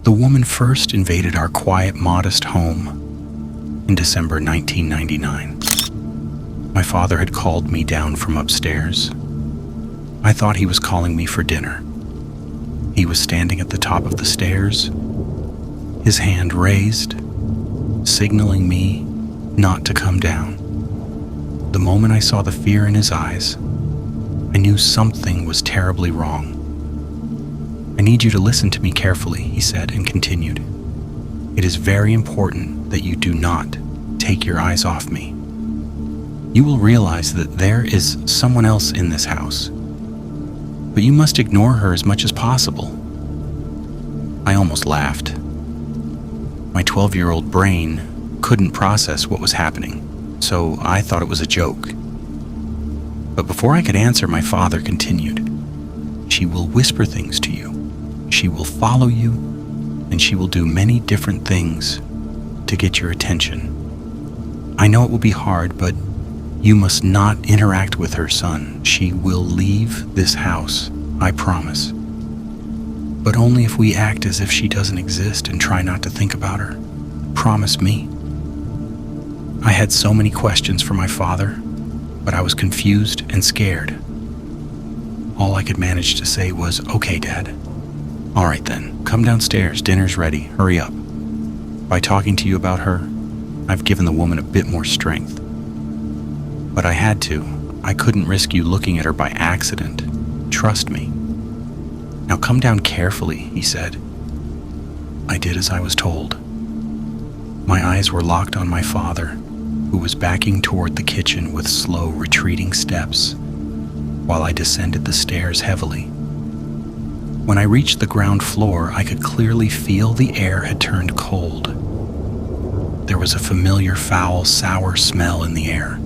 The woman first invaded our quiet, modest home in December 1999. My father had called me down from upstairs. I thought he was calling me for dinner. He was standing at the top of the stairs, his hand raised, signaling me not to come down. The moment I saw the fear in his eyes, I knew something was terribly wrong. "I need you to listen to me carefully," he said, and continued. "It is very important that you do not take your eyes off me. You will realize that there is someone else in this house, but you must ignore her as much as possible." I almost laughed. My 12-year-old brain couldn't process what was happening, so I thought it was a joke. But before I could answer, my father continued, "She will whisper things to you. She will follow you, and she will do many different things to get your attention. I know it will be hard, but you must not interact with her, son. She will leave this house, I promise. But only if we act as if she doesn't exist and try not to think about her. Promise me." I had so many questions for my father, but I was confused and scared. All I could manage to say was, "Okay, Dad. All right then, come downstairs, dinner's ready, hurry up. By talking to you about her, I've given the woman a bit more strength. But I had to. I couldn't risk you looking at her by accident. Trust me. Now come down carefully," he said. I did as I was told. My eyes were locked on my father, who was backing toward the kitchen with slow, retreating steps, while I descended the stairs heavily. When I reached the ground floor, I could clearly feel the air had turned cold. There was a familiar, foul, sour smell in the air.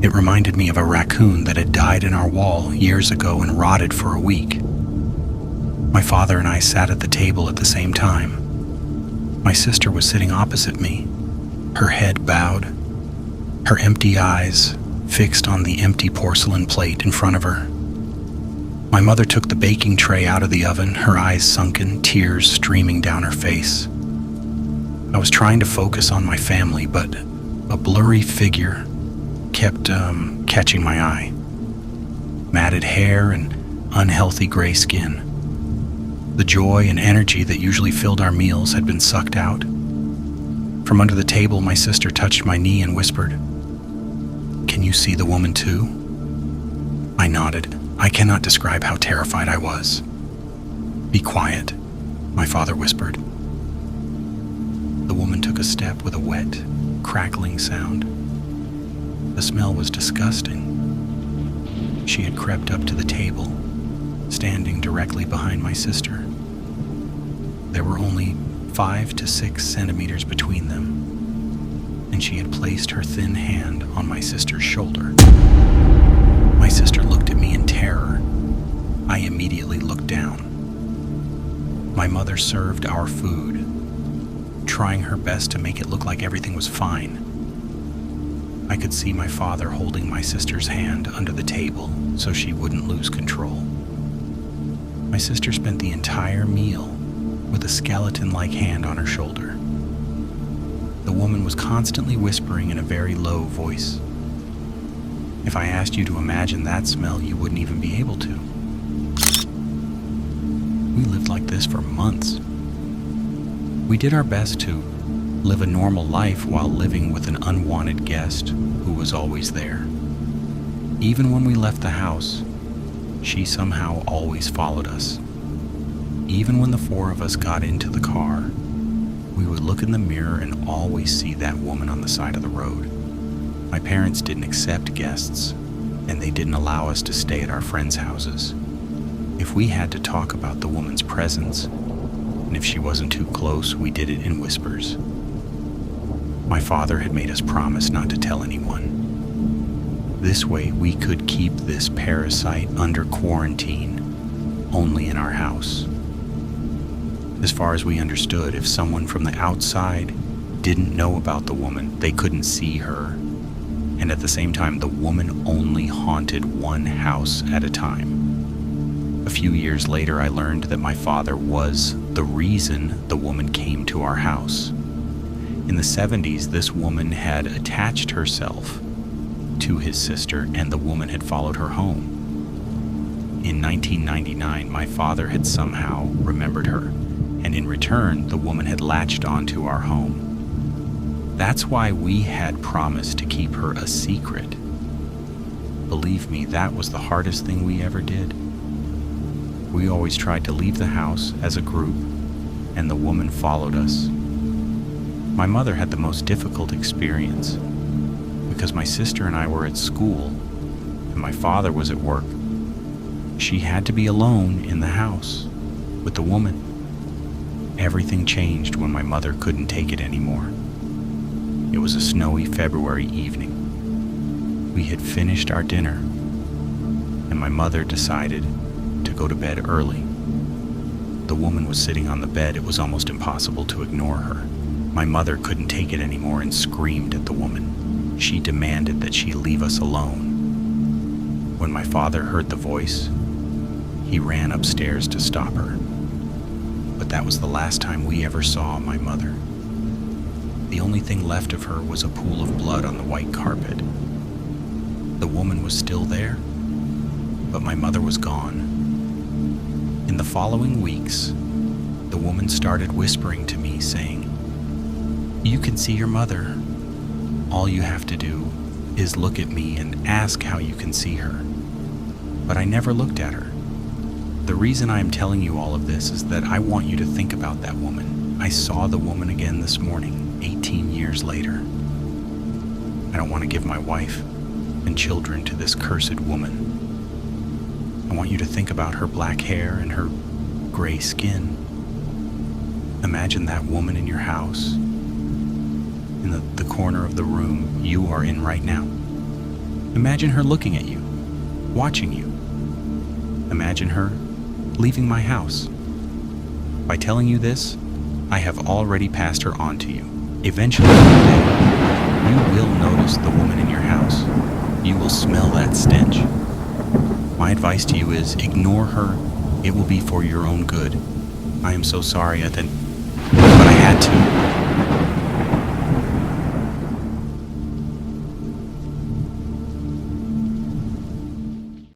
It reminded me of a raccoon that had died in our wall years ago and rotted for a week. My father and I sat at the table at the same time. My sister was sitting opposite me, her head bowed, her empty eyes fixed on the empty porcelain plate in front of her. My mother took the baking tray out of the oven, her eyes sunken, tears streaming down her face. I was trying to focus on my family, but a blurry figure kept catching my eye. Matted hair and unhealthy gray skin. The joy and energy that usually filled our meals had been sucked out. From under the table, my sister touched my knee and whispered, "Can you see the woman too?" I nodded. I cannot describe how terrified I was. "Be quiet," my father whispered. The woman took a step with a wet, crackling sound. The smell was disgusting. She had crept up to the table, standing directly behind my sister. There were only 5 to 6 centimeters between them, and she had placed her thin hand on my sister's shoulder. My sister looked at me in terror. I immediately looked down. My mother served our food, trying her best to make it look like everything was fine. I could see my father holding my sister's hand under the table so she wouldn't lose control. My sister spent the entire meal with a skeleton-like hand on her shoulder. The woman was constantly whispering in a very low voice. If I asked you to imagine that smell, you wouldn't even be able to. We lived like this for months. We did our best to live a normal life while living with an unwanted guest who was always there. Even when we left the house, she somehow always followed us. Even when the 4 of us got into the car, we would look in the mirror and always see that woman on the side of the road. My parents didn't accept guests, and they didn't allow us to stay at our friends' houses. If we had to talk about the woman's presence, and if she wasn't too close, we did it in whispers. My father had made us promise not to tell anyone. This way, we could keep this parasite under quarantine, only in our house. As far as we understood, if someone from the outside didn't know about the woman, they couldn't see her. And at the same time, the woman only haunted one house at a time. A few years later, I learned that my father was the reason the woman came to our house. In the 70s, this woman had attached herself to his sister, and the woman had followed her home. In 1999, my father had somehow remembered her, and in return, the woman had latched onto our home. That's why we had promised to keep her a secret. Believe me, that was the hardest thing we ever did. We always tried to leave the house as a group, and the woman followed us. My mother had the most difficult experience because my sister and I were at school and my father was at work. She had to be alone in the house with the woman. Everything changed when my mother couldn't take it anymore. It was a snowy February evening. We had finished our dinner, and my mother decided to go to bed early. The woman was sitting on the bed. It was almost impossible to ignore her. My mother couldn't take it anymore and screamed at the woman. She demanded that she leave us alone. When my father heard the voice, he ran upstairs to stop her. But that was the last time we ever saw my mother. The only thing left of her was a pool of blood on the white carpet. The woman was still there, but my mother was gone. In the following weeks, the woman started whispering to me, saying, "You can see your mother. All you have to do is look at me and ask how you can see her." But I never looked at her. The reason I am telling you all of this is that I want you to think about that woman. I saw the woman again this morning, 18 years later. I don't want to give my wife and children to this cursed woman. I want you to think about her black hair and her gray skin. Imagine that woman in your house, in the corner of the room you are in right now. Imagine her looking at you, watching you. Imagine her leaving my house. By telling you this, I have already passed her on to you. Eventually one day, you will notice the woman in your house. You will smell that stench. My advice to you is ignore her. It will be for your own good. I am so sorry, but I had to.